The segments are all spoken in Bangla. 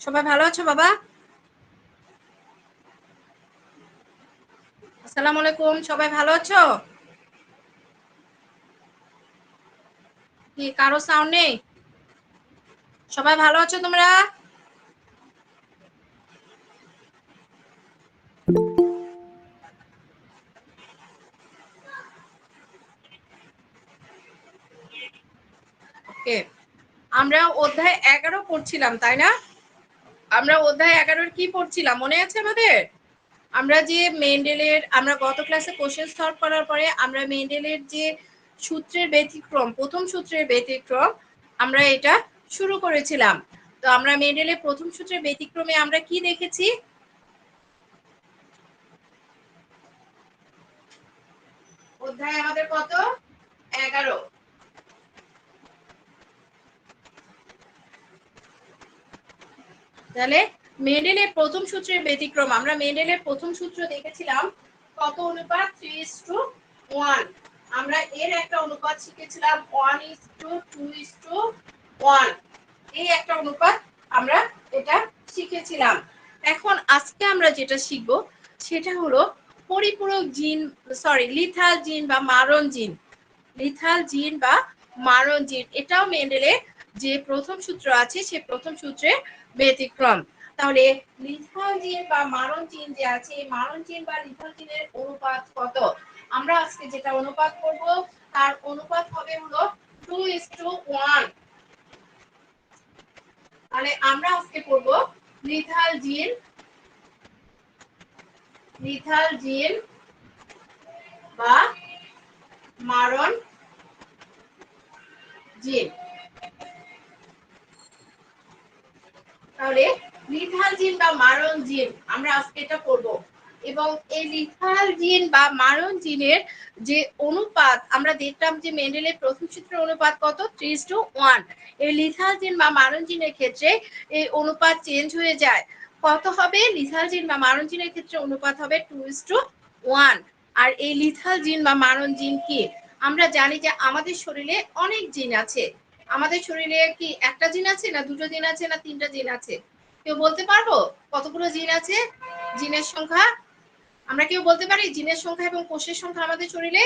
সবাই ভালো আছো বাবা? আসসালামু আলাইকুম, সবাই ভালো আছো? কি কারো সাউন্ড নেই? সবাই ভালো আছো তোমরা? ওকে, আমরা অধ্যায় 11 পড়ছিলাম তাই না? আমরা অধ্যায় 11 কি পড়ছিলাম মনে আছে আমাদের? আমরা যে মেন্ডেলের, আমরা গত ক্লাসে কোশ্চেন সলভ করার পরে আমরা মেন্ডেলের যে সূত্রের ব্যতিক্রম, প্রথম সূত্রের ব্যতিক্রম আমরা এটা শুরু করেছিলাম। তো আমরা মেন্ডেলের প্রথম সূত্রের ব্যতিক্রমে আমরা কি দেখেছি? অধ্যায় আমাদের কত? 11। তাহলে মেন্ডেলের প্রথম সূত্রের ব্যতিক্রম, আমরা মেন্ডেলের প্রথম সূত্র দেখেছিলাম কত অনুপাত? 3:1। আমরা এর একটা অনুপাত শিখেছিলাম 1:2:1। এই একটা অনুপাত আমরা এটা শিখেছিলাম। এখন আজকে আমরা যেটা শিখব সেটা হলো পরিপূরক জিন, লিথাল জিন বা মারণ জিন। লিথাল জিন বা মারণ জিন, এটাও মেন্ডেলের যে প্রথম সূত্র আছে সে প্রথম সূত্রের ব্যতিক্রম। তাহলে লিথাল জিন বা মারণ জিন যে আছে, এই মারণ জিন বা লিথাল জিনের অনুপাত কত? আমরা আজকে যেটা অনুপাত করব তার অনুপাত হবে হলো 2:1। তাহলে আমরা আজকে করব লিথাল জিন বা মারণ জিন। তাহলে লিথাল জিন বা মারণ জিন আমরা আজকে এটা করব। এবং এই লিথাল জিন বা মারণ জিনের যে অনুপাত আমরা দেখলাম যে মেন্ডেলের প্রথম সূত্রের অনুপাত কত? 3:1। এই লিথাল জিন বা মারণ জিনের ক্ষেত্রে এই অনুপাত চেঞ্জ হয়ে যায়। কত হবে? লিথাল জিন বা মারণ জিনের ক্ষেত্রে অনুপাত হবে 2:1। আর এই লিথাল জিন বা মারণ জিন কি? আমরা জানি যে আমাদের শরীরে অনেক জিন আছে। আমাদের শরীরে কি একটা জিন আছে, না দুটো জিন আছে, না তিনটা জিন আছে? কেউ বলতে পারবো কতগুলো জিন আছে? জিনের সংখ্যা আমরা কেউ বলতে পারি? জিনের সংখ্যা এবং কোষের সংখ্যা আমাদের শরীরে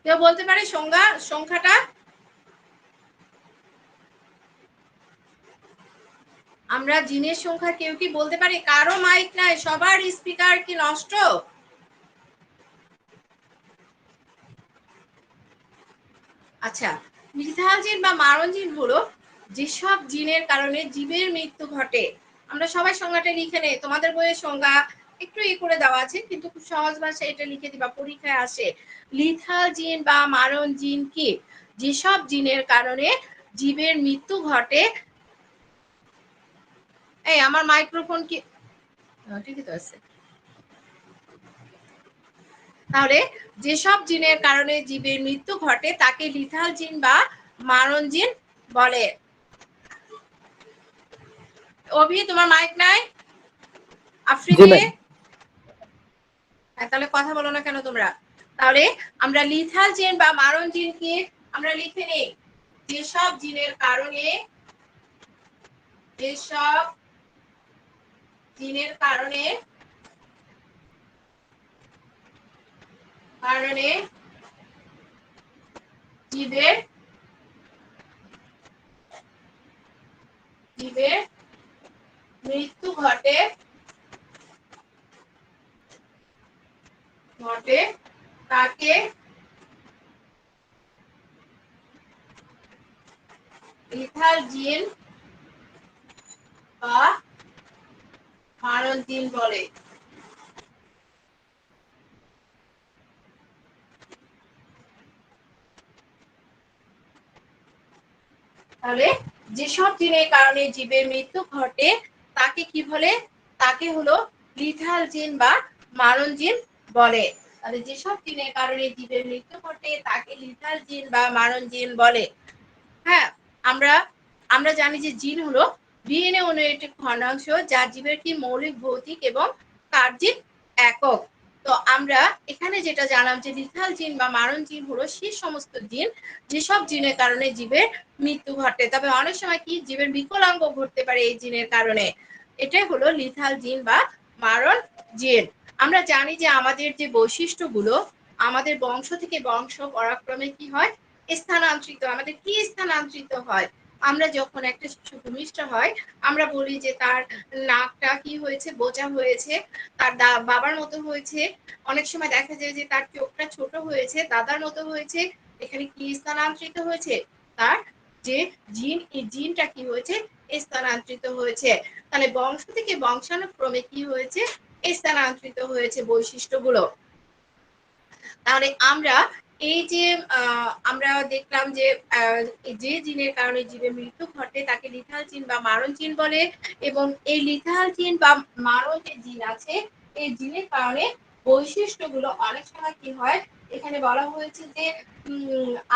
কেউ বলতে পারে সংখ্যাটা? আমরা জিনের সংখ্যা কেউ কি বলতে পারি? কারো মাইক নাই, সবার স্পিকার কি নষ্ট? আচ্ছা, লিথাল জিন বা মারণ জিন হলো যেসব জিনের কারণে জীবের মৃত্যু ঘটে। আমরা সবাই সংজ্ঞাটা লিখে নেই, তোমাদের বইয়ের সংজ্ঞা একটু করে দেওয়া আছে, কিন্তু খুব সহজ ভাষায় এটা লিখে দিবা, পরীক্ষায় আসে। লিথাল জিন বা মারণ জিন কি? যেসব জিনের কারণে জীবের মৃত্যু ঘটে। এই আমার মাইক্রোফোন কি ঠিকই তো আছে? তাহলে যেসব জিনের কারণে জীবের মৃত্যু ঘটে তাকে লিথাল জিন বা মারণ জিন বলে। অভি, তোমার মাইক নাই? আফ্রিদি, তাহলে কথা বলো না কেন তোমরা? তাহলে আমরা লিথাল জিন বা মারণ জিন কি আমরা লিখে নেই, যেসব জিনের কারণে জীবের মৃত্যু ঘটে ঘটে তাকে লিথাল জিন বা মারণ জিন বলে। তাহলে যেসব জিনের কারণে জীবের মৃত্যু ঘটে তাকে কি বলে? তাকে হলো লিথাল জিন বা মারণ জিন বলে। তাহলে যেসব জিনের কারণে জীবের মৃত্যু ঘটে তাকে লিথাল জিন বা মারণ জিন বলে। হ্যাঁ, আমরা জানি যে জিন হলো ডিএনএ অণুর একটি খণ্ডাংশ যা জীবের কি মৌলিক ভৌতিক এবং কার্যিক একক। তো আমরা এখানে যেটা জানলাম যে লিথাল জিন বা মারণ জিন হলো সেই সমস্ত জিন যেসব জিনের কারণে জীবের মৃত্যু ঘটে। তবে অনেক সময় কি জীবের বিকলাঙ্গ ঘটতে পারে এই জিনের কারণে। এটাই হলো লিথাল জিন বা মারণ জিন। আমরা জানি যে আমাদের যে বৈশিষ্ট্যগুলো আমাদের বংশ থেকে বংশ পরাক্রমে কি হয়? স্থানান্তরিত। আমাদের কি স্থানান্তরিত হয়? আমরা যখন একটা শিশু ভূমিষ্ঠ হয় আমরা বলি যে তার নাকটা কি হয়েছে? বোচা হয়েছে, তার বাবার মতো হয়েছে। অনেক সময় দেখা যায় যে তার চোখটা ছোট হয়েছে, দাদার মতো হয়েছে। এখানে কি স্থানান্তরিত হয়েছে? তার যে জিন, এই জিনটা কি হয়েছে? স্থানান্তরিত হয়েছে। তাহলে বংশ থেকে বংশানুক্রমে কি হয়েছে? স্থানান্তরিত হয়েছে বৈশিষ্ট্যগুলো। তাহলে আমরা এই যে আমরা দেখলাম যে যে জিনের কারণে জীবের মৃত্যু ঘটে তাকে লিথাল জিন বা মারণ জিন বলে। এবং এই লিথাল জিন বা মারণ যে জিন আছে এই জিনের কারণে বৈশিষ্ট্যগুলো অনেক সময় কি হয়? এখানে বলা হয়েছে যে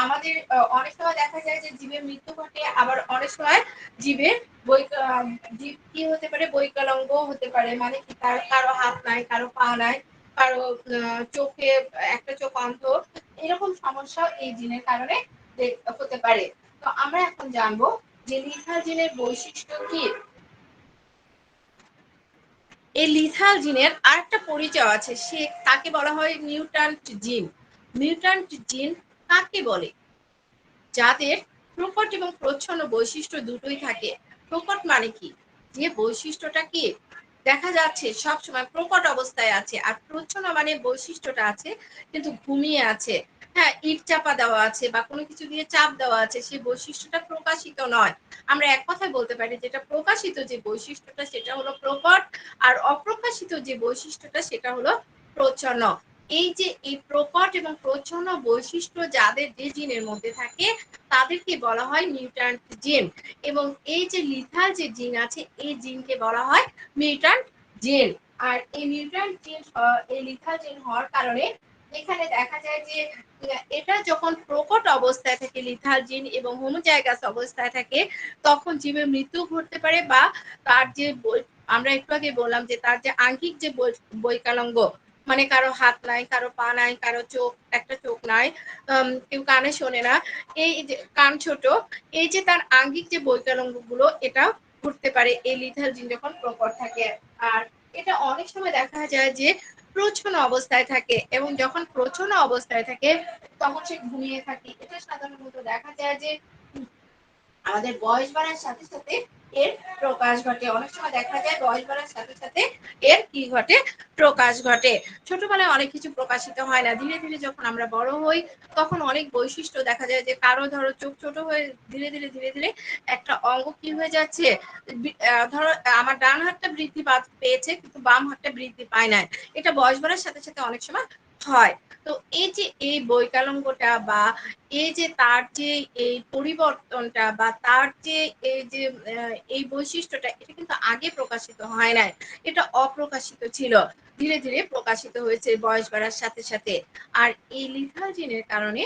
আমাদের অনেক সময় দেখা যায় যে জীবের মৃত্যু ঘটে, আবার অনেক সময় জীবের জীব কি হতে পারে? বৈকলাঙ্গ হতে পারে। মানে কি কারো হাত নাই, কারো পা নাই, কারো চোখে একটা চোখ অন্ধ। এরকম সমস্যা এই জিনের কারণে হতে পারে। তো আমরা এখন জানবো যে লিথাল জিনের বৈশিষ্ট্য কি। এই লিথাল জিনের আরেকটা পরিচয় আছে, সে তাকে বলা হয় মিউট্যান্ট জিন। মিউট্যান্ট জিন কাকে বলে? যাদের প্রকট এবং প্রচ্ছন্ন বৈশিষ্ট্য দুটোই থাকে। প্রকট মানে কি? যে বৈশিষ্ট্যটা কি দেখা যাচ্ছে সবসময় প্রকট অবস্থায় আছে, আর প্রচ্ছন্ন মানে বৈশিষ্ট্যটা আছে কিন্তু ঘুমিয়ে আছে। হ্যাঁ, ইট চাপা দেওয়া আছে বা কোনো কিছু দিয়ে চাপ দেওয়া আছে, সেই বৈশিষ্ট্যটা প্রকাশিত নয়। আমরা এক কথায় বলতে পারি যেটা প্রকাশিত যে বৈশিষ্ট্যটা সেটা হলো প্রকট, আর অপ্রকাশিত যে বৈশিষ্ট্যটা সেটা হলো প্রচ্ছন্ন। এই যে এই প্রকট এবং প্রচ্ছন্ন বৈশিষ্ট্য যাদের যে জিনের মধ্যে থাকে তাদেরকে বলা হয় মিউট্যান্ট জিন। এবং এই যে লিথাল যে জিন আছে এই জিনকে বলা হয় মিউট্যান্ট জিন। আর এই মিউট্যান্ট জিন এই লিথাল জিন হওয়ার কারণে এখানে দেখা যায় যে এটা যখন প্রকট অবস্থায় থাকে লিথাল জিন এবং হোমোজাইগাস অবস্থায় থাকে তখন জীবের মৃত্যু ঘটতে পারে, বা তার যে আমরা একটু আগে বললাম যে তার যে আঙ্গিক যে বৈকলাঙ্গ, মানে কারো হাত নাই, কারো পা নাই, কারো চোখ একটা চোখ নাই, কেউ কানে শোনে না, এই যে কান ছোট, এই যে তার আঙ্গিক যে বৈকলাঙ্গ গুলো এটা ঘটতে পারে এই লিথাল জিন যখন প্রকট থাকে। আর এটা অনেক সময় দেখা যায় যে প্রচ্ছন্ন অবস্থায় থাকে, এবং যখন প্রচ্ছন্ন অবস্থায় থাকে তখন সে ঘুমিয়ে থাকে। এটা সাধারণত দেখা যায় যে আমাদের বয়স বাড়ার সাথে সাথে এর প্রকাশ ঘটে। অনেক সময় দেখা যায় বয়স বাড়ার সাথে সাথে এর কি ঘটে? প্রকাশ ঘটে। ছোটবেলায় অনেক কিছু প্রকাশিত হয় না, ধীরে ধীরে যখন আমরা বড় হই তখন অনেক বৈশিষ্ট্য দেখা যায় যে কারো ধরো চোখ ছোট হয়ে ধীরে ধীরে ধীরে ধীরে একটা অঙ্গ কি হয়ে যাচ্ছে, ধরো আমার ডান হাতটা বৃদ্ধি পেয়েছে কিন্তু বাম হাতটা বৃদ্ধি পায় না। এটা বয়স বাড়ার সাথে সাথে অনেক সময় হয়। তো এই যে এই বৈকলাঙ্গটা বা এই যে তার যে এই পরিবর্তনটা বা তার যে এই যে এই বৈশিষ্ট্যটা এটা কিন্তু আগে প্রকাশিত হয় নাই, এটা অপ্রকাশিত ছিল, ধীরে ধীরে প্রকাশিত হয়েছে বয়স বাড়ার সাথে সাথে। আর এই লিথাল জিনের কারণে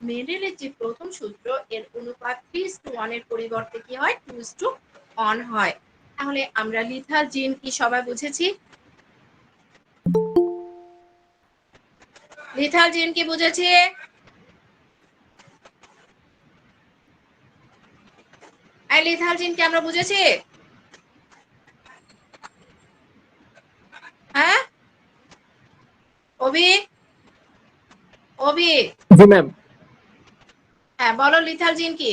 মেন্ডেলের যে প্রথম সূত্র এর অনুপাত 3:1 এর পরিবর্তে কি হয়? 2:1 হয়। তাহলে আমরা লিথাল জিন কি সবাই বুঝেছি? লিথাল জিন কি বুঝেছি? এই লিথাল জিন কি আমরা বুঝেছি? হ্যাঁ অভি, অভি, জি ম্যাম। হ্যাঁ বলো লিথাল জিন কি?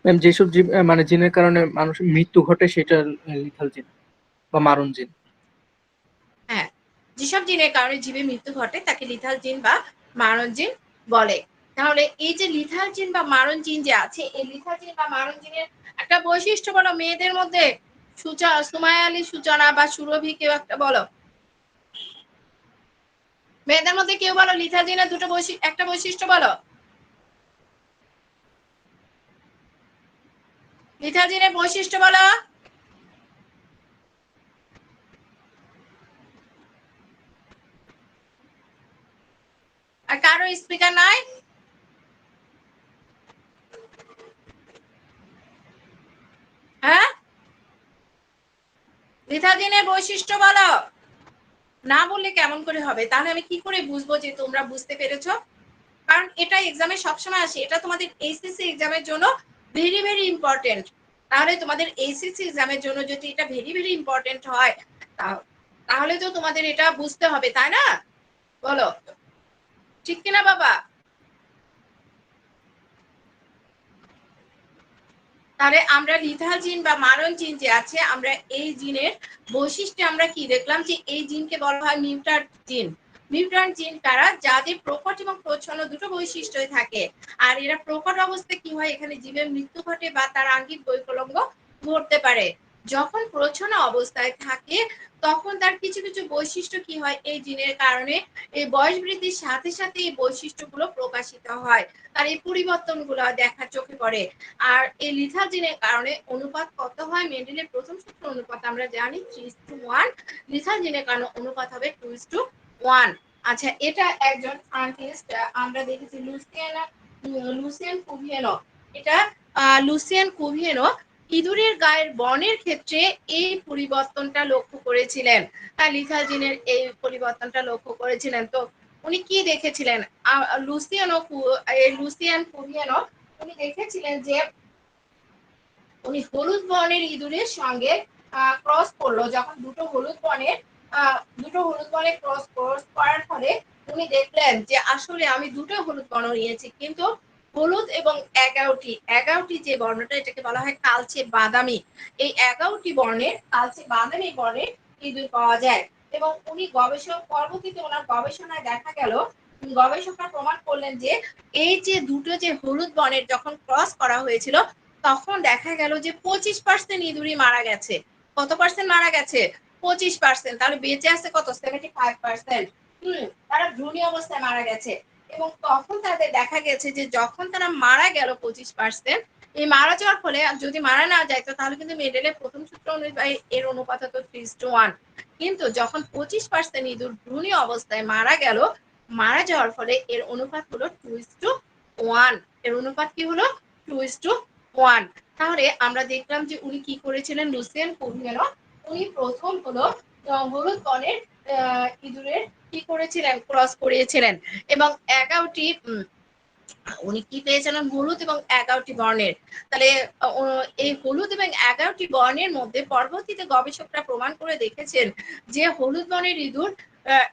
ম্যাম যেসব জীব মানে জিনের কারণে মানুষের মৃত্যু ঘটে সেটা লিথাল জিন বা মারণ জিন। যেসব জিনের কারণে জীবের মৃত্যু ঘটে তাকে লিথাল জিন বা মারণ জিন বলে। তাহলে এই যে লিথাল জিন বা মারণ জিন যে আছে, এই লিথাল জিন বা মারণ জিনের একটা বৈশিষ্ট্য বলো মেয়েদের মধ্যে। সুমায়া আলী, সূচনা বা সুরভি, কেউ একটা বলো। মেয়েদের মধ্যে কেউ বলো লিথাল জিনের একটা বৈশিষ্ট্য বলো। লিথাল জিনের বৈশিষ্ট্য বলো। আর কারো স্পিকার নাই? হ্যাঁ, লিথাল জিনের বৈশিষ্ট্য বলো। না বললে কেমন করে হবে? তাহলে আমি কি করে বুঝবো যে তোমরা বুঝতে পেরেছো? কারণ এটা এক্সামে সবসময় আসে। এটা তোমাদের এইচএসসি এক্সামের জন্য ভেরি ভেরি ইম্পর্টেন্ট। তাহলে তোমাদের এইচএসসি এক্সামের জন্য যদি এটা ভেরি ভেরি ইম্পর্টেন্ট হয়, তাহলে তো তোমাদের এটা বুঝতে হবে, তাই না? বলো ঠিক কিনা বাবা? তাহলে আমরা লিথাল জিন বা মারণ জিন যে আছে, আমরা এই জিনের বৈশিষ্ট্যে আমরা কি দেখলাম যে এই জিনকে বলা হয় মিউট্যান্ট জিন। মিউট্যান্ট জিন কারা? যাদের প্রকট এবং প্রচ্ছন্ন দুটো বৈশিষ্ট্যই থাকে। আর এরা প্রকট অবস্থায় কি হয়, এখানে জীবের মৃত্যু ঘটে বা তার আঙ্গিক বৈকলঙ্গ ঘটতে পারে। যখন প্রচ্ছন্ন অবস্থায় থাকে তখন তার কিছু কিছু বৈশিষ্ট্য কি হয়, এই জিনের কারণে এই বয়স বৃদ্ধির সাথে সাথে এই বৈশিষ্ট্যগুলো প্রকাশিত হয়, তার এই পরিবর্তনগুলো দেখা চোখে পড়ে। আর এই লিথাল জিনের কারণে অনুপাত কত হয়? মেন্ডেলের প্রথম সূত্র অনুপাত আমরা জানি 3:1। লিথাল জিনের কারণে অনুপাত হবে 2:1। আচ্ছা, এটা একজন সায়েন্টিস্ট আমরা দেখেছি লুসিয়ান কুভিয়েনো। এটা লুসিয়ান কুভিয়েনো ইঁদুরের গায়ের বর্ণের ক্ষেত্রে এই পরিবর্তনটা লক্ষ্য করেছিলেন। লিথাল জিনের এই পরিবর্তনটা লক্ষ্য করেছিলেন। তো উনি কি দেখেছিলেন? লুসিয়ান কুভিয়েনো উনি দেখেছিলেন যে উনি হলুদ বর্ণের ইঁদুরের সঙ্গে ক্রস করলো। যখন দুটো হলুদ বর্ণের ক্রস করার ফলে উনি দেখলেন যে আসলে আমি দুটো হলুদ বর্ণ নিয়েছি, কিন্তু হলুদ এবং 11টি যে বর্ণটা, এটাকে বলা হয় কালচে বাদামি। এই 11টি বর্ণের কালচে বাদামি বর্ণের ইঁদুর পাওয়া যায়। এবং উনি পরবর্তীতে ওনার গবেষণায় দেখা গেল, গবেষকরা প্রমাণ করলেন যে এই যে দুটো যে হলুদ বর্ণের যখন ক্রস করা হয়েছিল, তখন দেখা গেল যে 25% ইঁদুরই মারা গেছে। কত পার্সেন্ট মারা গেছে? 25%। তাহলে বেঁচে আছে কত? 75%। তারা ভ্রূণী অবস্থায় মারা গেছে। এবং তখন তাদের দেখা গেছে যে যখন তারা মারা গেল 25%, এই মারা যাওয়ার ফলে যদি মারা না যায় তাহলে কিন্তু মেডেলের প্রথম সূত্র অনুযায়ী এর অনুপাত হতো 3:1। কিন্তু যখন 25% ইঁদুর ভ্রূণী অবস্থায় মারা গেল, মারা যাওয়ার ফলে এর অনুপাত হলো 2:1। এর অনুপাত কি হলো? 2:1। তাহলে আমরা দেখলাম যে উনি কি করেছিলেন, লুসিয়ান কুভিয়েনো। উনি প্রথম হলো হলুদ বর্ণের ইঁদুরের কি করেছিলেন? ক্রস করিয়েছিলেন। এবং 11টি উনি কি পেয়েছিলেন? হলুদ এবং 11টি বর্ণের। তাহলে এই হলুদ এবং 11টি বর্ণের মধ্যে পরবর্তীতে গবেষকরা প্রমাণ করে দেখেছেন যে হলুদ বর্ণের ইঁদুর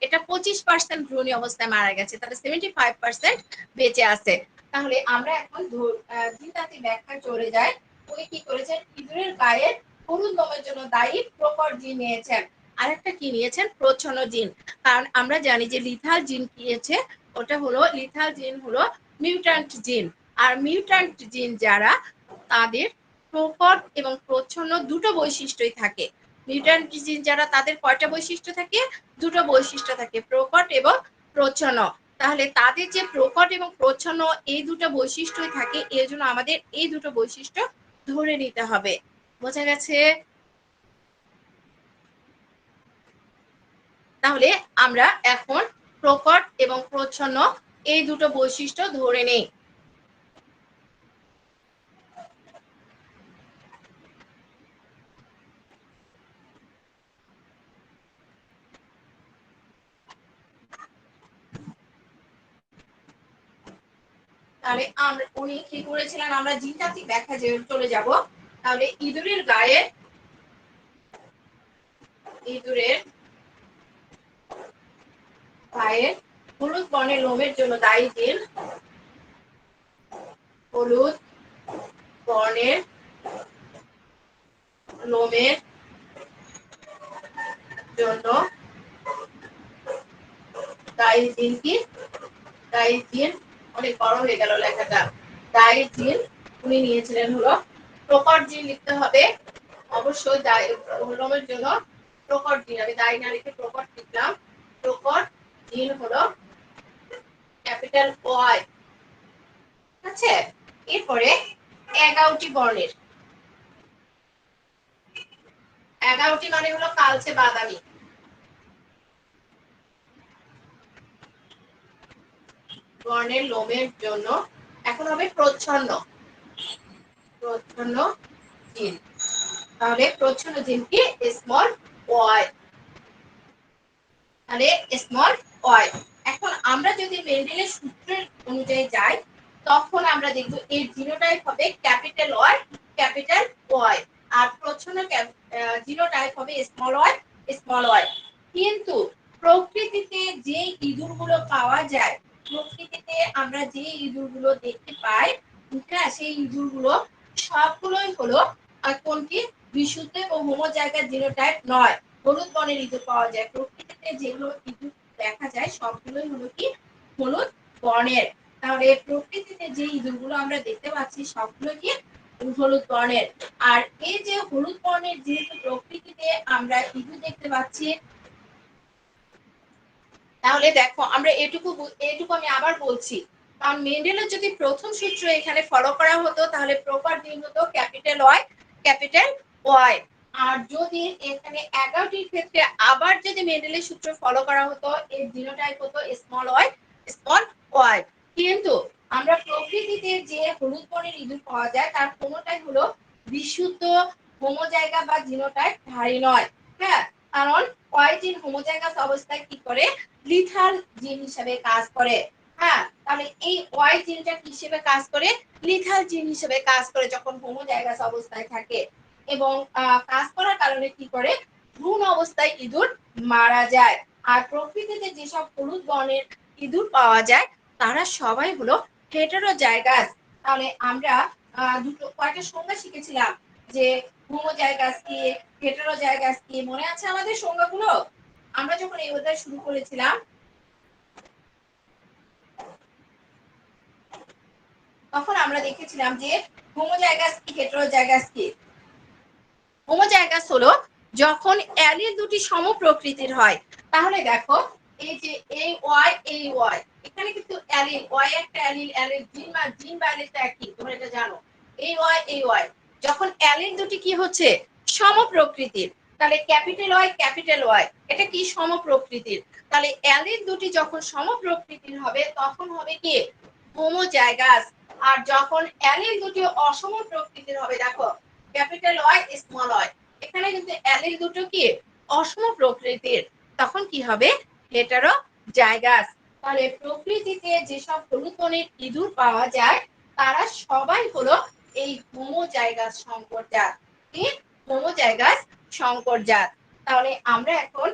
এটা 25% ভ্রূণী অবস্থায় মারা গেছে, তাহলে 75% বেঁচে আছে। তাহলে আমরা এখন জিনতাত্ত্বিক ব্যাখ্যায় চলে যাই। উনি কি করেছেন? ইঁদুরের গায়ের হলুদ লোমের জন্য দায়ী প্রকট জিন নিয়েছেন। আরেকটা কি নিয়েছেন? প্রচ্ছন্ন জিন। কারণ আমরা জানি যে লিথাল জিন কি আছে, ওটা হলো লিথাল জিন হলো মিউট্যান্ট জিন। আর মিউট্যান্ট জিন যারা, তাদের প্রকট এবং প্রচ্ছন্ন দুটো বৈশিষ্ট্যই থাকে। মিউট্যান্ট জিন যারা, তাদের কয়টা বৈশিষ্ট্য থাকে? দুটো বৈশিষ্ট্য থাকে, প্রকট এবং প্রচ্ছন্ন। তাহলে তাদের যে প্রকট এবং প্রচ্ছন্ন এই দুটো বৈশিষ্ট্যই থাকে, এর জন্য আমাদের এই দুটো বৈশিষ্ট্য ধরে নিতে হবে। বোঝা গেছে? তাহলে আমরা এখন প্রকট এবং প্রচ্ছন্ন এই দুটো বৈশিষ্ট্য ধরে নেই। তাহলে উনি কি করেছিলেন? আমরা জিনতাত্ত্বিক ব্যাখ্যা যে চলে যাব। তাহলে ইঁদুরের গায়ে হলুদ বর্ণের লোমের জন্য দায়ী জিন, হলুদ বর্ণের লোমের জন্য ডাইজিন কি? ডাইজিন, অনেক বড় হয়ে গেল লেখাটা। ডাইজিন উনি নিয়েছিলেন হলো প্রকট জিন লিখতে হবে অবশ্যই হোলমের জন্য। প্রকট জিন, আমি দাই না লিখে প্রকট লিখলাম। প্রকট জিন হলো ক্যাপিটাল ওয়াই। আছে এরপরে 11টি বর্ণের, 11টি মানে হলো কালচে বাদামি। বর্ণের লোমের জন্য এখন হবে প্রচ্ছন্ন, প্রচ্ছন্ন জিন। তাহলে প্রচ্ছন্ন জিন কি? Small Y. তাহলে স্মল ওয়াই। এখন আমরা যদি মেন্ডেলের সূত্রের অনুযায়ী যাই তখন আমরা দেখব এর জিনোটাইপ হবে ক্যাপিটাল ওয়াই, ক্যাপিটাল ওয়াই, আর প্রচ্ছন্ন জিনোটাইপ হবে স্মল ওয়াই, স্মল ওয়াই। কিন্তু প্রকৃতিতে যে ইঁদুরগুলো পাওয়া যায়, প্রকৃতিতে আমরা যে ইঁদুরগুলো দেখতে পাই, সেই ইঁদুরগুলো সবগুলোই হলো কোনটি? বিশুদ্ধ ও হোমোজাইগাস জিনোটাইপ নয়। হলুদ বর্ণের ইঁদুর পাওয়া যায়। প্রকৃতিতে যেগুলো ইঁদুর দেখা যায় সবগুলোই হলো কি? হলুদ বর্ণের। তাহলে প্রকৃতিতে যে ইঁদুরগুলো আমরা দেখতে পাচ্ছি সবগুলো কি? হলুদ বর্ণের। আর এই যে হলুদ বর্ণের যেহেতু প্রকৃতিতে আমরা ইঁদুর দেখতে পাচ্ছি, তাহলে দেখো আমরা এটুকু আমি আবার বলছি, কারণ মেন্ডেলের যদি প্রথম সূত্র এখানে ফলো করা হতো তাহলে প্রপার জিন হতো ক্যাপিটাল ওয়াই, ক্যাপিটাল ওয়াই। আর যদি এখানে 11টির ক্ষেত্রে আবার যদি মেন্ডেলের সূত্র ফলো করা হতো এর জিনোটাইপ হতো স্মল ওয়াই, স্মল ওয়াই। কিন্তু আমরা প্রকৃতিতে যে হলুদ বর্ণের ইঁদুর পাওয়া যায় তার কোনোটাই হলো বিশুদ্ধ হোমোজাইগা বা জিনোটাইপ ধারী নয়। হ্যাঁ, কারণ ওয়াই জিন হোমোজাইগাস অবস্থায় কি করে? লিথাল জিন হিসেবে কাজ করে। হ্যাঁ, তাহলে এই ওয়াই জিনটা কি হিসেবে কাজ করে? লিথাল জিন হিসেবে কাজ করে যখন হোমোজাইগাস অবস্থায় থাকে। এবং কাজ করার কারণে কি করে? ভ্রূণ অবস্থায় ইঁদুর মারা যায়। আর প্রকৃতিতে যেসব হলুদ বর্ণের ইঁদুর পাওয়া যায় তারা সবাই হলো হেটেরোজাইগাস। তাহলে আমরা দুটো কয়েকটা সংজ্ঞা শিখেছিলাম যে হোমোজাইগাস কি, হেটেরোজাইগাস কি, মনে আছে আমাদের সংজ্ঞাগুলো? আমরা যখন এই অধ্যায় শুরু করেছিলাম তখন আমরা দেখেছিলাম যে হোমোজাইগাস কি, হেটেরোজাইগাস কি। হোমোজাইগাস হলো যখন অ্যালিল দুটি সম প্রকৃতির হয়। তাহলে দেখো এই যে এই ওয়াই, এই ওয়াই, এখানে কিন্তু অ্যালিল, ওয়াই একটা অ্যালিল, অ্যালিল জিন বা জিন বা অ্যালিলটা একই, তোমরা এটা জানো। এই ওয়াই, এই ওয়াই, যখন অ্যালিল দুটি কি হচ্ছে? সম প্রকৃতির। তাহলে ক্যাপিটাল ওয়াই, ক্যাপিটাল ওয়াই, এটা কি? সম প্রকৃতির। তাহলে অ্যালিল দুটি যখন সম প্রকৃতির হবে তখন হবে কি? হোমোজাইগাস। আর যখন অ্যালিল দুটি অসম প্রকৃতির হবে, দেখো ক্যাপিটাল ওয়াই, স্মল ওয়াই, এখানে কিন্তু অ্যালিল দুটো কি? অসম প্রকৃতির, তখন কি হবে? হেটেরোজাইগাস। তাহলে প্রকৃতিতে যেসব হলুদ বর্ণের ইঁদুর পাওয়া যায় তারা সবাই হলো এই হোমোজাইগাস সংকর জাত। কি? হোমোজাইগাস সংকর জাত। তাহলে আমরা এখন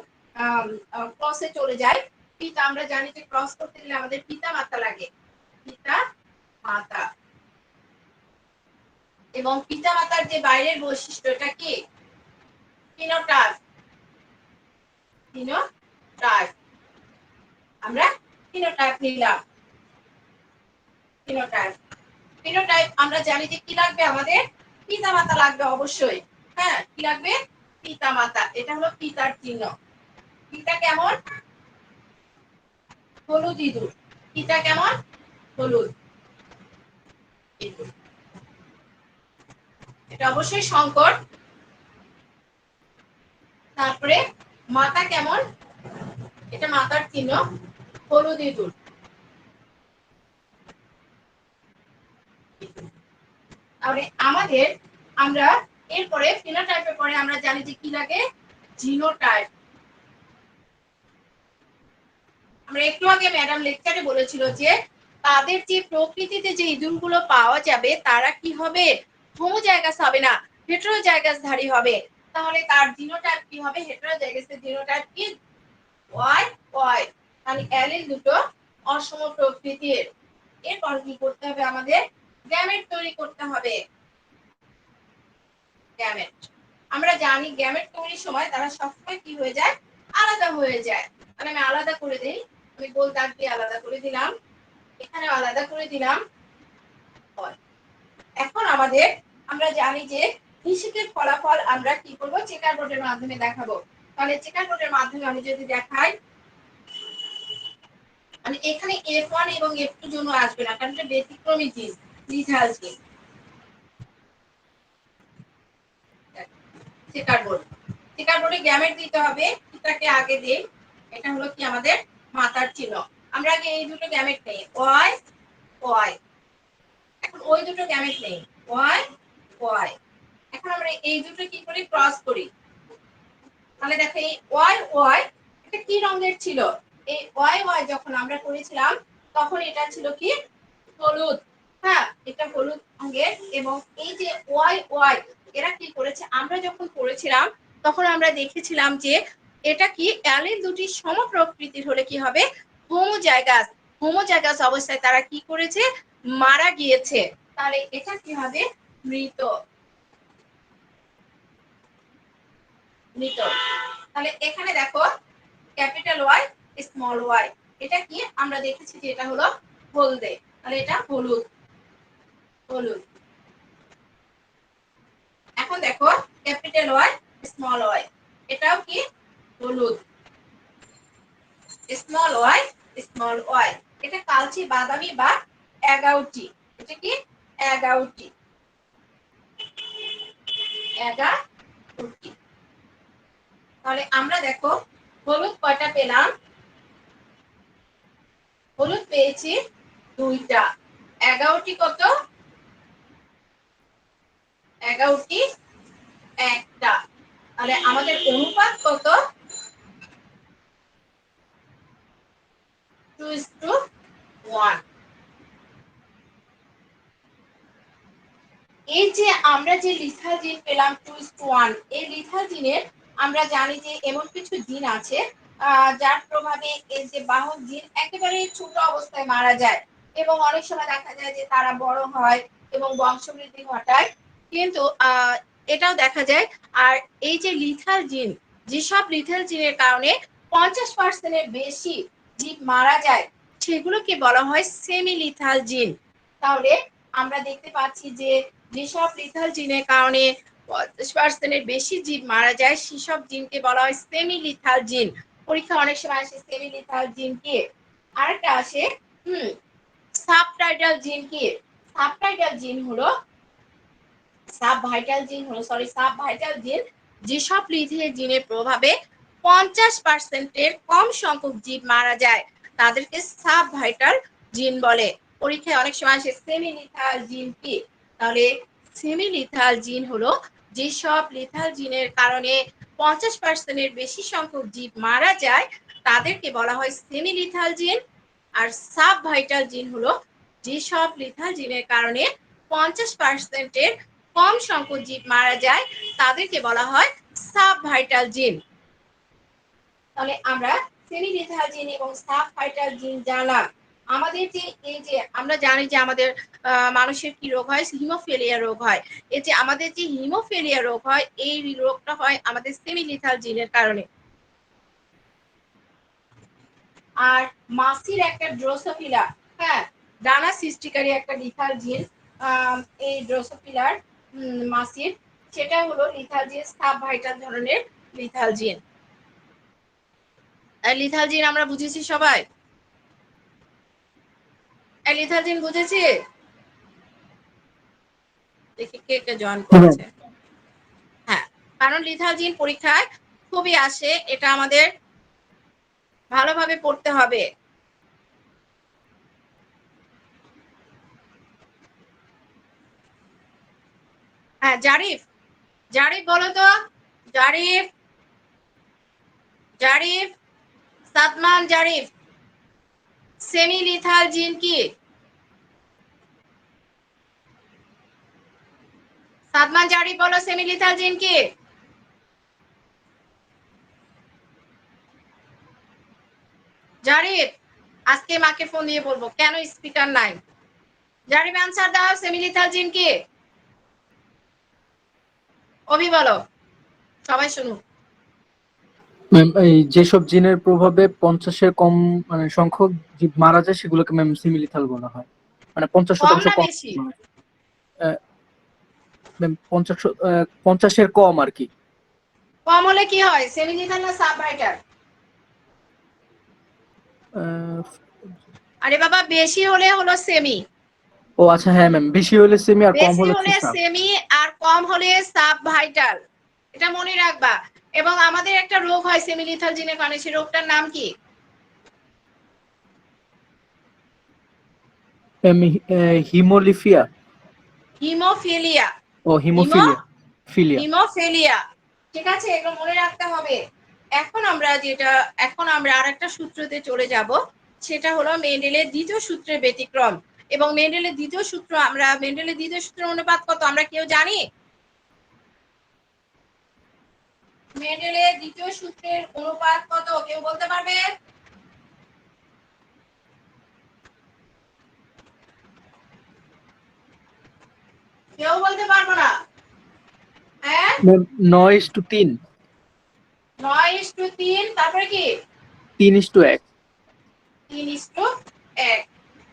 ক্রসে চলে যাই। পিতা, আমরা জানি যে ক্রস করতে গেলে আমাদের পিতা মাতা লাগে, পিতা মাতা। এবং পিতা মাতার যে বাইরের বৈশিষ্ট্য এটা কি? Phenotype, phenotype. আমরা ফিনোটাইপ নিলাম, ফিনোটাইপ। ফিনোটাইপ আমরা জানি যে কি লাগবে আমাদের? পিতা মাতা লাগবে অবশ্যই। হ্যাঁ, কি লাগবে? পিতা মাতা। এটা হলো পিতার চিহ্ন। পিতা কেমন? হলুদ ইঁদুর। পিতা কেমন? হলুদ ইঁদুর। এটা অবশ্যই সংকর। তারপরে মাতা কেমন? এটা মাতার চিহ্ন, হলুদ ইঁদুর। তাহলে আমাদের আমরা এরপরে ফিনোটাইপের পরে আমরা জানি যে কি লাগে? জিনোটাইপ। আমরা একটু আগে ম্যাডাম লেকচারে বলেছিল যে তাদের যে প্রকৃতিতে যে ইঁদুরগুলো পাওয়া যাবে তারা কি হবে? হোমোজাইগাস হবে না, হেটেরোজাইগাসধারী হবে। তাহলে তার জিনোটাইপ কি হবে? হেটেরোজাইগাসের জিনোটাইপ কি? Y, Y. তাহলে অ্যালিল দুটো অসম প্রকৃতির। এরপর কি করতে হবে? আমাদের গ্যামেট তৈরি করতে হবে। গ্যামেট, আমরা জানি গ্যামেট তৈরির সময় তারা সবসময় কি হয়ে যায়? আলাদা হয়ে যায়। তাহলে আমি আলাদা করে দেই। আমি গোল দাগ দিয়ে আলাদা করে দিলাম, এখানে আলাদা করে দিলাম। এখন আমাদের আমরা জানি যে হিসেবের ফলাফল আমরা কি করব, চেকার বোর্ডের মাধ্যমে দেখাবো। তাহলে চেকার বোর্ডের মাধ্যমে আমি যদি দেখাই, মানে এখানে F1 এবং F2 জন্য আসবে না, কারণ এটা ব্যতিক্রমী জিন, লিথাল জিন। চেকার বোর্ড, চেকার বোর্ডে গ্যামেট দিতে হবে, এটাকে আগে দেই। এটা হলো কি আমাদের মাতার চিহ্ন। আমরা আগে এই দুটো গ্যামেট নেই, ওয়াই ওয়াই। এখন ওই দুটো গ্যামেট নেই, ওয়াই ওয়াই। এখন আমরা এই দুটো কি করি, ক্রস করি। তাহলে দেখো এই ওয়াই ওয়াই এটা কি রঙের ছিল, এই ওয়াই ওয়াই যখন আমরা করেছিলাম তখন এটা ছিল কি, হলুদ। হ্যাঁ, এটা হলুদ রঙের। এবং এই যে ওয়াই ওয়াই এরা কি করেছে, আমরা যখন করেছিলাম তখন আমরা দেখেছিলাম যে এটা কি অ্যালিল দুটি সমপ্রকৃতির হলে কি হবে, হোমোজাইগাস। হোমোজাইগাস অবস্থায় তারা কি করেছে, মারা গিয়েছে। তাহলে এটা কি হবে, মৃত। মৃত। তাহলে এখানে দেখো ক্যাপিটাল ওয়াই স্মল ওয়াই, এটা কি আমরা দেখেছি যে এটা হলো হলদে, তাহলে এটা হলুদ। হলুদ। এখন দেখো ক্যাপিটাল ওয়াই স্মল ওয়াই, এটাও কি হলুদ। স্মল ওয়াই স্মল ওয়াই, এটা কালচে বাদামি বা এগাউটি। এটা কি এগাউটি। এগাউটি। তাহলে আমরা দেখো হলুদ কয়টা পেলাম, হলুদ পেয়েছি দুইটা। এগাউটি কত, এগাউটি একটা। তাহলে আমাদের অনুপাত কত, 2:1। এই যে আমরা যে লিথাল জিন পেলাম 2:1, এই লিথাল জিনের আমরা জানি যে এমন কিছু জিন আছে যার প্রভাবে এই যে বাহক জিন একেবারে ছোট অবস্থায় মারা যায়, এবং অনেক সময় দেখা যায় যে তারা বড় হয় এবং বংশবৃদ্ধি ঘটায়। কিন্তু এটাও দেখা যায়। আর এই যে লিথাল জিন, যেসব লিথাল জিনের কারণে 50%-এর বেশি জীব মারা যায়, সেগুলোকে বলা হয় সেমি লিথাল জিন। তাহলে আমরা দেখতে পাচ্ছি যে যেসব লিথাল জিনের কারণে 50%-এর বেশি জীব মারা যায়, সেসব জিনকে বলা হয় সেমি লিথাল জিন। পরীক্ষা অনেক সময় আসে সেমি লিথাল জিন কি, আরেকটা আসে সাবটাইটাল জিন কি। সাবটাইটাল জিন হলো, সাবভাইটাল জিন হলো, সরি সাবভাইটাল জিন যেসব লিথাল জিনের প্রভাবে 50%-এর কম সংখ্যক জীব মারা যায়, তাদেরকে সাবভাইটাল জিন বলে। পরীক্ষায় অনেক সময় আসে সেমি লিথাল জিন কি। তাহলে সেমি লিথাল জিন হলো যেসব লিথাল জিনের কারণে 50%-এর বেশি সংখ্যক জীব মারা যায়, তাদেরকে বলা হয় সেমি লিথাল জিন। আর সাবভাইটাল জিন হলো যেসব লিথাল জিনের কারণে 50%-এর কম সংখ্যক জীব মারা যায়, তাদেরকে বলা হয় সাবভাইটাল জিন। তাহলে আমরা সেমি লিথাল জিন এবং সাবভাইটাল জিন জানলাম। আমাদের যে এই যে আমরা জানি যে আমাদের মানুষের কি রোগ হয়, হিমোফিলিয়া রোগ হয়। এই যে আমাদের যে হিমোফিলিয়া রোগ হয়, এই রোগটা হয় আমাদের সেমি লিথাল জিনের কারণে। আর মাসির একটা ড্রোসোফিলা, হ্যাঁ, ডানা সৃষ্টিকারী একটা লিথাল জিন, এই ড্রোসোফিলার মাসির, সেটা হলো লিথাল জিন, সাবভাইটাল ধরনের লিথাল জিন। লিথাল জিন আমরা বুঝেছি সবাই, লিথাল জিন বুঝেছি। দেখি কে কে জয়েন করেছে। হ্যাঁ, কারণ লিথাল জিন পরীক্ষায় খুবই আসে, এটা আমাদের ভালোভাবে পড়তে হবে। হ্যাঁ, জারিফ, জারিফ বলো তো, জারিফ, জারিফ, সাদমান জারিফ, সেমি লিথাল জিন কি? সাদমান জারিফ বলো সেমি লিথাল জিন কি? জারিফ, আজকে মাকে ফোন দিয়ে বলবো কেন স্পিকার নাই। জারিফ আনসার দাও, সেমি লিথাল জিন কি? অভি বলো, সবাই শুনুক। ম্যাম এই যেসব জিনের প্রভাবে 50-এর কম মানে সংখ্যক জীব মারা যায় সেগুলোকে ম্যাম সিমিলিথাল বলা হয়, মানে পঞ্চাশ কম শতাংশ না কম। বেশি? ম্যাম 50-এর কম আর কি। কম হলে কি হয়, সেমিলিথাল না সাবভাইটাল? আহ, আরে বাবা, বেশি হলে হলো সেমি, ও আচ্ছা হ্যাঁ ম্যাম, বেশি হলে সেমি আর কম বেশি হলে হলে সাব। সেমি আর কম হলে সাবভাইটাল, এটা মনে রাখবা। এবং আমাদের একটা রোগ হয় সেমিলিথাল জিনের কারণে, সেই রোগটার নাম কি? হিমোলিফিয়া। হিমোফিলিয়া। ও হিমো হিমোফিলিয়া, ফিলিয়া। হিমোফিলিয়া, ঠিক আছে, এগুলো মনে রাখতে হবে। এখন আমরা আরেকটা সূত্রতে চলে যাব, সেটা হলো মেন্ডেলের দ্বিতীয় সূত্রের ব্যতিক্রম। এবং মেন্ডেলের দ্বিতীয় সূত্রের অনুপাত কত আমরা কেউ জানি? মেন্ডেলের দ্বিতীয় সূত্রের অনুপাত কত কেউ বলতে পারবে? কেউ বলতে পারবো না? হ্যাঁ, ম্যাম 9:3। 9:3, তারপরে কি? 3:1। 3:1।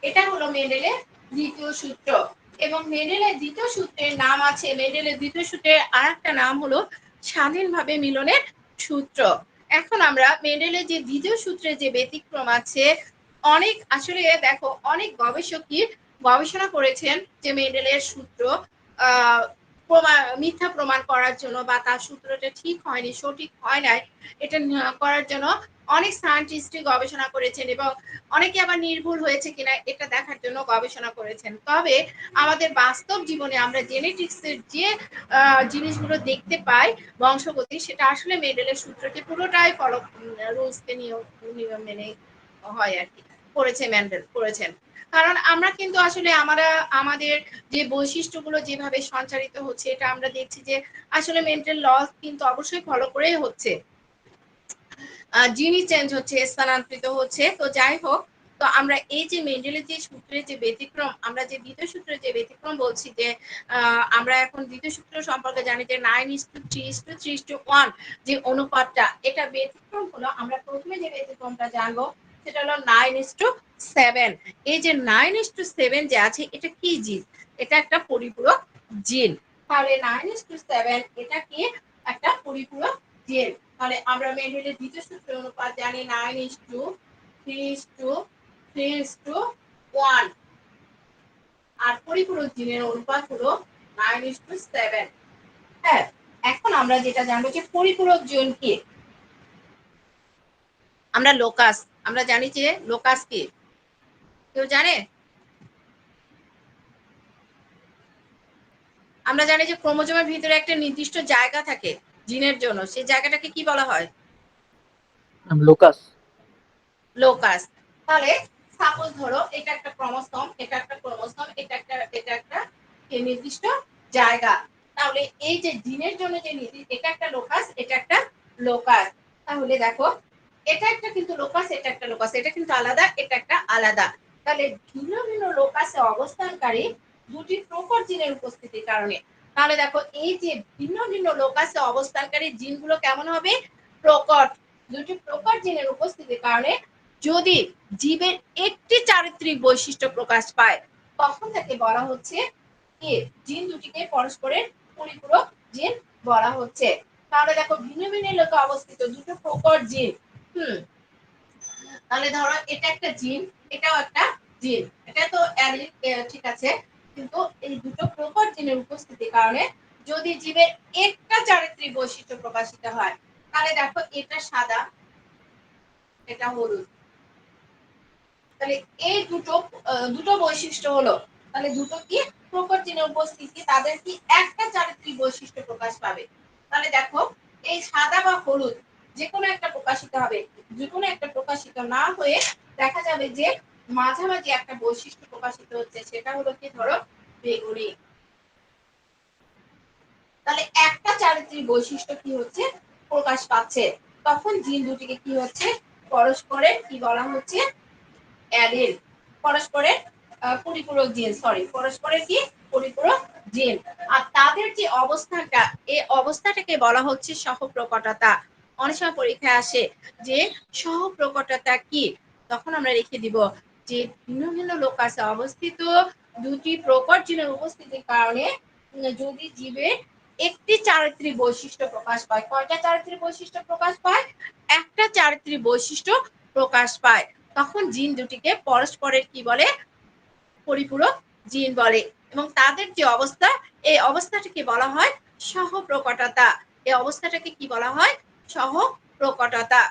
এটা হলো মেন্ডেলের দ্বিতীয় সূত্র। এবং মেন্ডেলের দ্বিতীয় সূত্রের নাম আছে, মেন্ডেলের দ্বিতীয় সূত্রের আরেকটা নাম হলো স্বাধীনভাবে মিলনের সূত্র। এখন আমরা মেন্ডেলের যে দ্বিতীয় সূত্রের যে ব্যতিক্রম আছে, অনেক আসলে দেখো অনেক গবেষকই গবেষণা করেছেন যে মেন্ডেলের সূত্র মিথ্যা প্রমাণ করার জন্য, বা তার সূত্রটা ঠিক হয়নি, সঠিক হয় নাই, এটা করার জন্য অনেক সায়েন্টিস্টই গবেষণা করেছেন, এবং অনেকে আবার নির্ভুল হয়েছে কিনা এটা দেখার জন্য গবেষণা করেছেন। তবে আমাদের বাস্তব জীবনে আমরা জেনেটিক্সের যে জিনিসগুলো দেখতে পাই, বংশগতি, সেটা আসলে মেন্ডেলের সূত্রকে পুরোটাই ফলো, রুলসকে নিয়ম মেনে হয় আর কি, করেছে মেন্ডেল, করেছেন। কারণ আমরা কিন্তু আসলে আমাদের যে বৈশিষ্ট্যগুলো যেভাবে সঞ্চারিত হচ্ছে, এটা আমরা দেখছি যে আসলে মেন্টাল লস কিন্তু অবশ্যই ফলো করেই হচ্ছে, জিনই চেঞ্জ হচ্ছে, স্থানান্তরিত হচ্ছে। তো যাই হোক, তো আমরা এই যে মেন্ডেলের যে সূত্রের যে ব্যতিক্রম, আমরা যে দ্বিতীয় সূত্রের যে ব্যতিক্রম বলছি, যে আমরা এখন দ্বিতীয় সূত্র সম্পর্কে জানি যে 9:3:3:1 যে অনুপাতটা, এটা ব্যতিক্রম হলো, আমরা প্রথমে যে ব্যতিক্রমটা জানবো সেটা হলো 9:7। এই যে 9:7 যে আছে, এটা কি জিন? এটা একটা পরিপূরক জিন। তাহলে 9:7 এটা কি? একটা পরিপূরক জিন। তাহলে আমরা মেন্ডেলের দ্বিতীয় সূত্রের অনুপাত জানি 9:3:3:1, আর পরিপূরক জিনের অনুপাত হলো 9:7। হ্যাঁ, এখন আমরা যেটা জানবো যে পরিপূরক জিন কি, আমরা লোকাস, আমরা জানি যে লোকাস কি, কেউ জানে? আমরা জানি যে ক্রোমোজোমের ভিতরে একটা নির্দিষ্ট জায়গা থাকে জিনের জন্য, সেই জায়গাটাকে কি বলা হয়? লোকাস। লোকাস। তাহলে সাপোজ ধরো এটা একটা ক্রোমোসোম, এটা একটা ক্রোমোসোম, এটা একটা নির্দিষ্ট জায়গা। তাহলে এই যে জিনের জন্য যে এটা একটা লোকাস, এটা একটা লোকাস। তাহলে দেখো এটা একটা কিন্তু লোকাস, এটা একটা লোকাস, এটা কিন্তু আলাদা, এটা একটা আলাদা। তাহলে ভিন্ন ভিন্ন লোকাসে অবস্থানকারী দুটি প্রকট জিনের উপস্থিতির কারণে, তাহলে দেখো এই যে ভিন্ন ভিন্ন লোকাসে অবস্থানকারী জিনগুলো কেমন হবে? প্রকট। দুটি প্রকট জিনের উপস্থিতির কারণে যদি জীবের একটি চারিত্রিক বৈশিষ্ট্য প্রকাশ পায়, তখন তাকে বলা হচ্ছে কি? জিন দুটিকে পরস্পরের পরিপূরক জিন বলা হচ্ছে। তাহলে দেখো ভিন্ন ভিন্ন লোকে অবস্থিত দুটো প্রকট জিন, তাহলে ধরো এটা একটা জিন, এটাও একটা জিন, এটা তো ঠিক আছে, কিন্তু এই দুটো প্রকট জিনের উপস্থিতির কারণে যদি জীবের একটা চারিত্রিক বৈশিষ্ট্য প্রকাশিত হয়, তাহলে দেখো এটা সাদা, এটা হলুদ। তাহলে এই দুটো বৈশিষ্ট্য হলো, তাহলে দুটো কি প্রকট জিনের উপস্থিতি, তাদের কি একটা চারিত্রিক বৈশিষ্ট্য প্রকাশ পাবে। তাহলে দেখো এই সাদা বা হলুদ যে কোনো একটা প্রকাশিত হবে, যে কোনো একটা প্রকাশিত না হয়ে দেখা যাবে যে মাঝামাঝি একটা বৈশিষ্ট্য প্রকাশিত হচ্ছে, সেটা হলো কি? ধরো বেগুনি। তাহলে একটা চারিত্রিক বৈশিষ্ট্য কি হচ্ছে? প্রকাশ পাচ্ছে। তখন জিন দুটিকে কি হচ্ছে? পরস্পরের কি বলা হচ্ছে? অ্যালিল, পরস্পরের পরিপূরক জিন, পরস্পরের কি? পরিপূরক জিন। আর তাদের যে অবস্থানটা, এই অবস্থাটাকে বলা হচ্ছে সহপ্রকটতা। অনেক সময় পরীক্ষায় আসে যে সহপ্রকটতা কি, তখন আমরা রেখে দিব যে ভিন্ন ভিন্ন লোকাসে অবস্থিত দুটি প্রকট জিনের উপস্থিতির কারণে যদি জীবের একটি চারিত্রিক বৈশিষ্ট্য প্রকাশ পায়। কয়টা চারিত্রিক বৈশিষ্ট্য প্রকাশ পায়? একটা চারিত্রিক বৈশিষ্ট্য প্রকাশ পায়, তখন জিন দুটিকে পরস্পরের কি বলে? পরিপূরক জিন বলে। এবং তাদের যে অবস্থা, এই অবস্থাটাকে বলা হয় সহপ্রকটতা। এই অবস্থাটাকে কি বলা হয়? সহপ্রকটতা।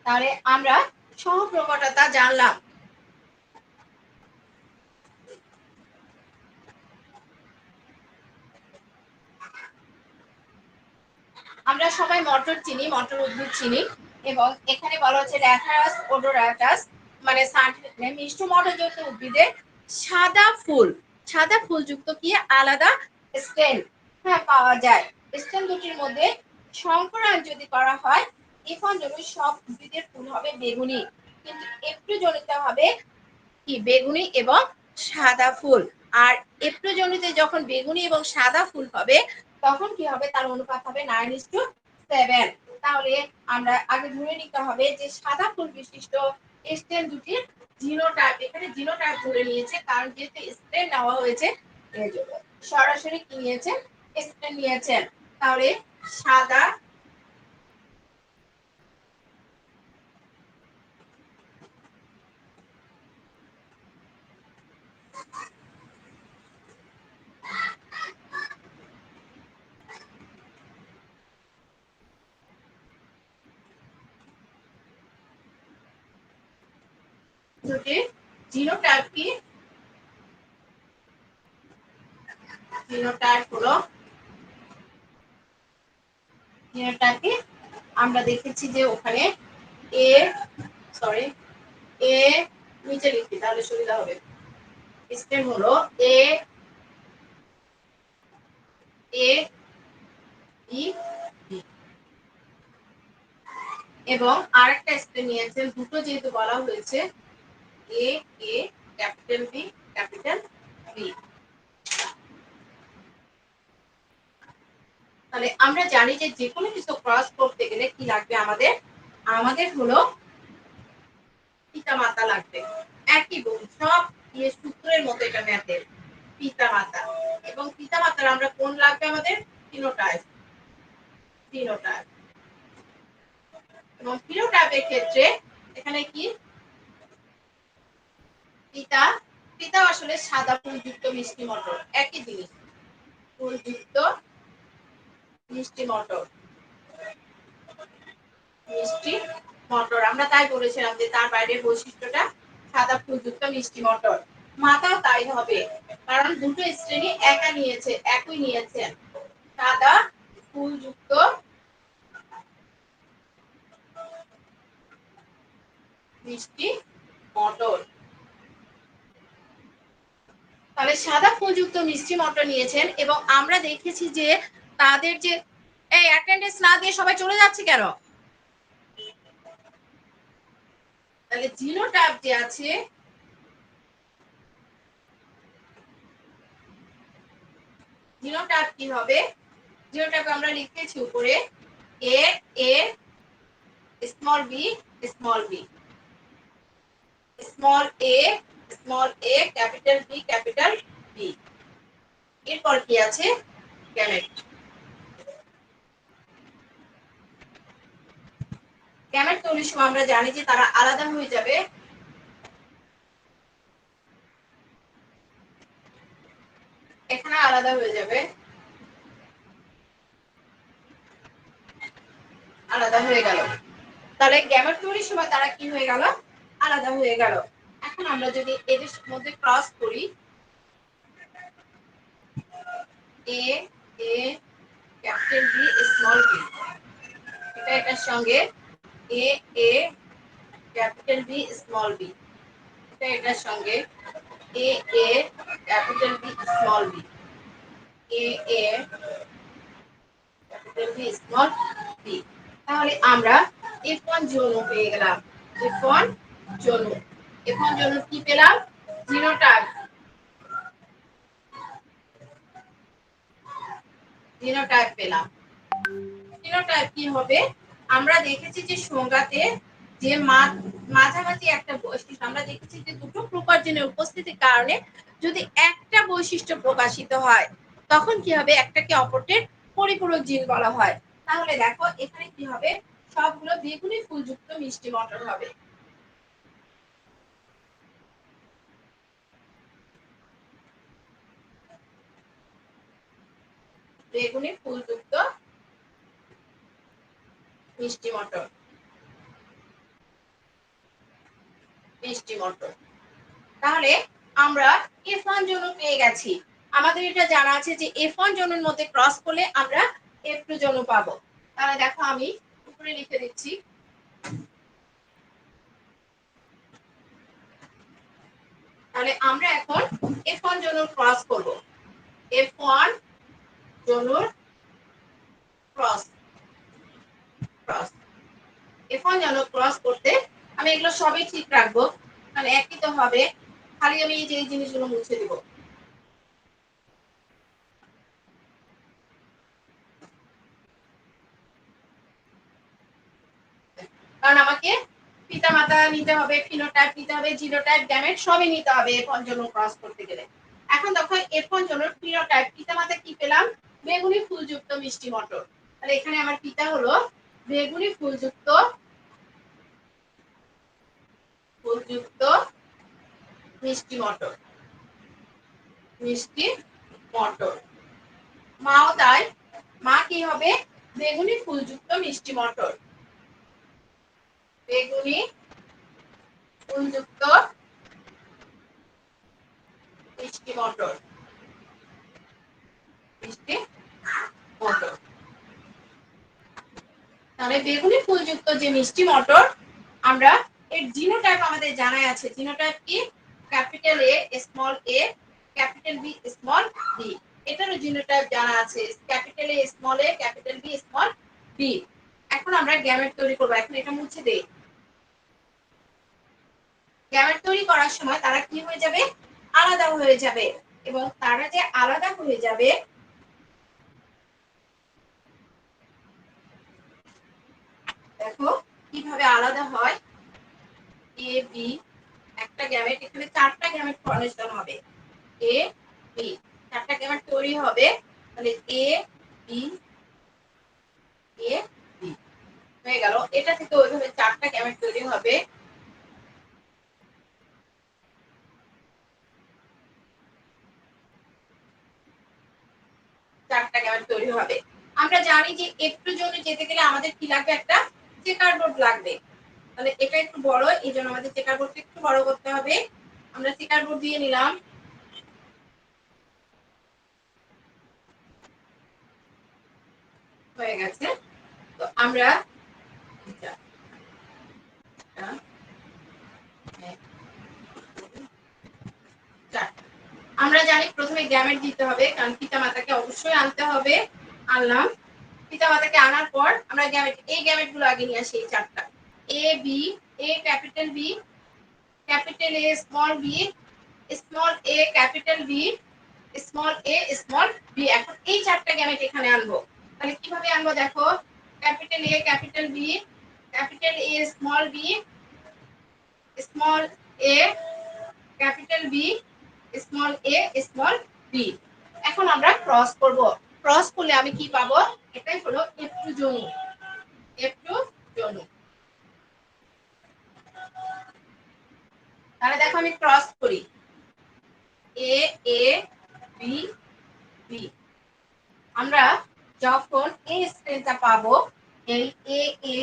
তাহলে আমরা সহপ্রকটতা জানলাম। আমরা সবাই মটর চিনি, মটর উদ্ভিদ চিনি, এবং এখানে বলা হচ্ছে র্যাথারাস ওডোরাটাস মানে মিষ্ট মটরযুক্ত উদ্ভিদের সাদা ফুল, সাদা ফুলযুক্ত কি আলাদা স্টেম পাওয়া যায়। স্টেম দুটির মধ্যে সংকরায়ন যদি করা হয়, এখন যদি সব উদ্ভিদের ফুল হবে বেগুনি, কিন্তু একটু জনিত হবে কি বেগুনি এবং সাদা ফুল। আর এপ্রোজনিতে যখন বেগুনি এবং সাদা ফুল হবে, তখন কি হবে? তার অনুপাত হবে 9:7। তাহলে আমরা আগে ধরে নিতে হবে যে সাদা ফুল বিশিষ্ট স্টেম দুটির জিনোটাইপ, এখানে জিনোটাইপ ধরে নিয়েছে কারণ যেহেতু স্টেম নেওয়া হয়েছে এই জন্য সরাসরি কি নিয়েছেন? স্টেম নিয়েছেন। তাহলে সাদা দুটির জিনোটাইপ কি? জিনোটাইপ হলো, জিনোটাইপে আমরা দেখেছি যে ওখানে এ নিচে লিখি তাহলে সুবিধা হবে। স্টেম হলো এ বি, এবং আরেকটা স্টেম নিয়েছেন দুটো যেহেতু বলা হয়েছে এ ক্যাপিটাল বি ক্যাপিটাল বি। তাহলে আমরা জানি যে যেকোনো কিছু ক্রস করতে গেলে কি লাগবে? আমাদের হলো পিতা মাতা লাগবে। একই বই সব সূত্রের মতো এটা ম্যাথের পিতা মাতা, এবং পিতা মাতার আমরা কোন লাগবে? আমাদের ফিনোটাইপ। এবং ফিনোটাইপের ক্ষেত্রে এখানে কি পিতা আসলে সাদা ফুলযুক্ত মিষ্টি মটর, একই জিনিস, ফুলযুক্ত মিষ্টি মটর। আমরা তাই বলেছিলাম যে তার বাইরের বৈশিষ্ট্যটা সাদা ফুলযুক্ত মিষ্টি মটর। মাতাও তাই হবে, কারণ দুটো শ্রেণী একই নিয়েছেন সাদা ফুলযুক্ত মিষ্টি মটর। তাহলে সাদা ফুলযুক্ত মিষ্টি মটর নিয়েছেন, এবং আমরা দেখেছি যে তাদের যে এই অ্যাটেন্ডেন্স না দিয়ে সবাই চলে যাচ্ছে কেন? তাহলে জিনোটাইপ যে আছে, জিনোটাইপ কি হবে? জিনোটাইপ আমরা লিখেছি উপরে A small B small B, small A capital B capital B. এরপর কি আছে? গ্যামেট। গ্যামেট তৈরির সময় আমরা জানি যে তারা আলাদা হয়ে যাবে, এখানে আলাদা হয়ে যাবে, আলাদা হয়ে গেল। তাহলে গ্যামেট তৈরির সময় তারা কি হয়ে গেল? আলাদা হয়ে গেল। এখন আমরা যদি এদের মধ্যে ক্রস করি, এ ক্যাপিটাল বি স্মল বি, এটার সঙ্গে এ ক্যাপিটাল বি স্মল বি, এটার সঙ্গে এ capital B small B, A capital B small B. তাহলে আমরা F1 যৌন পেয়ে গেলাম। F1 যৌন কি পেলাম? জিনোটাইপ। জিনোটাইপ পেলাম। জিনোটাইপ কি হবে? আমরা দেখেছি যে সংজ্ঞাতে যে মাঝামাঝি একটা বৈশিষ্ট্য, আমরা দেখেছি যে দুটো প্রকার জিনের উপস্থিতির কারণে যদি একটা বৈশিষ্ট্য প্রকাশিত হয় তখন কি হবে? একটাকে অপরটির পরিপূরক জিন বলা হয়। তাহলে দেখো এখানে কি হবে? সবগুলো বেগুনি ফুলযুক্ত মিষ্টি মটর হবে। বেগুনি ফুলযুক্ত মিষ্টি মটর, মিষ্টি মটর। তাহলে আমরা F1 জনন পেয়ে গেছি। আমাদের এটা জানা আছে যে F1 জনন মধ্যে ক্রস করলে আমরা F2 জনন পাবো। তাহলে দেখো আমি উপরে লিখে দিচ্ছি। তাহলে আমরা এখন F1 জনন ক্রস করব। F1 জনন ক্রস, ক্রস F1 জনন ক্রস করতে আমি এগুলো সবই ঠিক রাখবো, মানে একই তো হবে, খালি আমি এই যে এই জিনিসগুলো মুছে দিব। কারণ আমাকে পিতামাতা নিতে হবে, ফিনোটাইপ নিতে হবে, জিনোটাইপ, গ্যামেট সবই নিতে হবে F1 জনন ক্রস করতে গেলে। এখন দেখো F1 জনন ফিনোটাইপ, পিতামাতা কি পেলাম? বেগুনি ফুলযুক্ত মিষ্টি মটর। তাহলে এখানে আমার পিতা হলো বেগুনি ফুলযুক্ত, ফুলযুক্ত মিষ্টি মটর, মিষ্টি মটর। মাও তাই, মা কি হবে? বেগুনি ফুলযুক্ত মিষ্টি মটর, বেগুনি ফুলযুক্ত মিষ্টি মটর, মিষ্টি মটর। তাহলে বেগুনি ফুলযুক্ত যে মিষ্টি মটর, আমরা এর জিনোটাইপ আমাদের জানাই আছে। জিনোটাইপ কি? Capital A, small A, capital B, small B. এটারও জিনোটাইপ জানা আছে, capital A, small A, capital B, small B. এখন আমরা গ্যামেট তৈরি করব। এখন এটা মুছে দেই। গ্যামেট তৈরি করার সময় তারা কি হয়ে যাবে? আলাদা হয়ে যাবে। এবং তারা যে আলাদা হয়ে যাবে, দেখো কিভাবে আলাদা হয়। এ বি, একটা গ্যামেট, এখানে চারটা গ্যামেট ফর্মেশন হবে। এ বি, চারটা গ্যামেট তৈরি হবে। তাহলে এ বি, এ বি হয়ে গেল। এটা থেকে ওইভাবে চারটা গ্যামেট তৈরি হবে। চারটা গ্যামেট তৈরি হবে। আমরা জানি যে একটু জন্য যেতে গেলে আমাদের কি লাগবে? একটা চেকার বোর্ড লাগবে। তাহলে এটা একটু বড়, এই জন্য আমাদের চেকার বোর্ডটা একটু বড় করতে হবে। আমরা চেকার বোর্ড দিয়ে নিলাম। হয়ে গেছে। তো আমরা আমরা জানি প্রথমে গ্যামেট দিতে হবে, কারণ পিতামাতাকে অবশ্যই আনতে হবে। আনলাম। পিতামাতাকে আনার পর আমরা গ্যামেট, এই গ্যামেট গুলো আগে নিয়ে আসি। এই চারটা A B, A capital B, capital A, small B, small A, capital B, small A, small B. এখন এই চারটা গ্যামেট এখানে আনবো। তাহলে কিভাবে আনবো? দেখো capital A, capital B, capital A, small B, small A, capital B, small A, small B. এখন আমরা ক্রস করব। ক্রস করলে আমি কি পাবো? এটাই হলো F2 জনু, F2 জনু। তাহলে দেখো আমি ক্রস করি। এ এ বি বি। আমরা যখন এই স্পেসটা পাবো, এই এ এ